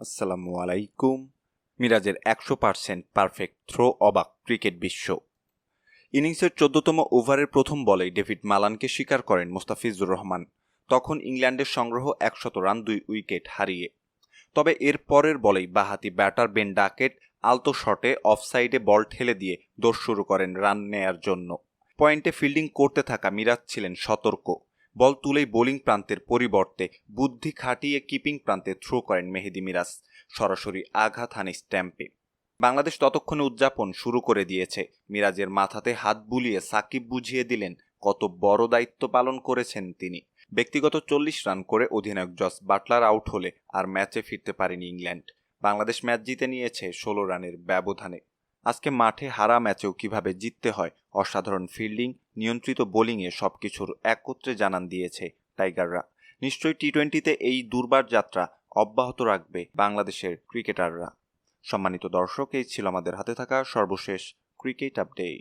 আসসালামু আলাইকুম। মিরাজের 100% পারফেক্ট থ্রো, অবাক ক্রিকেট বিশ্ব। ইনিংসের 14তম ওভারের প্রথম বলেই ডেভিড মালানকে শিকার করেন মোস্তাফিজুর রহমান। তখন ইংল্যান্ডের সংগ্রহ 100 রান 2 উইকেট হারিয়ে। তবে এর পরের বলেই বাঁহাতি ব্যাটার বেন ডাকেট আলতো শটে অফসাইডে বল ঠেলে দিয়ে দৌড় শুরু করেন রান নেয়ার জন্য। পয়েন্টে ফিল্ডিং করতে থাকা মিরাজ ছিলেন সতর্ক। বল তুলেই বোলিং প্রান্তের পরিবর্তে বুদ্ধি খাটিয়ে কিপিং প্রান্তে থ্রো করেন মেহেদী মিরাজ। সরাসরি আঘাত হানে স্ট্যাম্পে। বাংলাদেশ ততক্ষণে উদযাপন শুরু করে দিয়েছে। মিরাজের মাথাতে হাত বুলিয়ে সাকিব বুঝিয়ে দিলেন কত বড় দায়িত্ব পালন করেছেন তিনি। ব্যক্তিগত 40 রান করে অধিনায়ক জস বাটলার আউট হলে আর ম্যাচে ফিরতে পারেনি ইংল্যান্ড। বাংলাদেশ ম্যাচ জিতে নিয়েছে 16 রানের ব্যবধানে। আজকে মাঠে হারা ম্যাচেও কিভাবে জিততে হয়, অসাধারণ ফিল্ডিং, নিয়ন্ত্রিত বোলিংয়ে সবকিছুর একত্রে জানান দিয়েছে টাইগাররা। নিশ্চয়ই টি-20তে এই দুর্বার যাত্রা অব্যাহত রাখবে বাংলাদেশের ক্রিকেটাররা। সম্মানিত দর্শক, এই ছিল আমাদের হাতে থাকা সর্বশেষ ক্রিকেট আপডেট।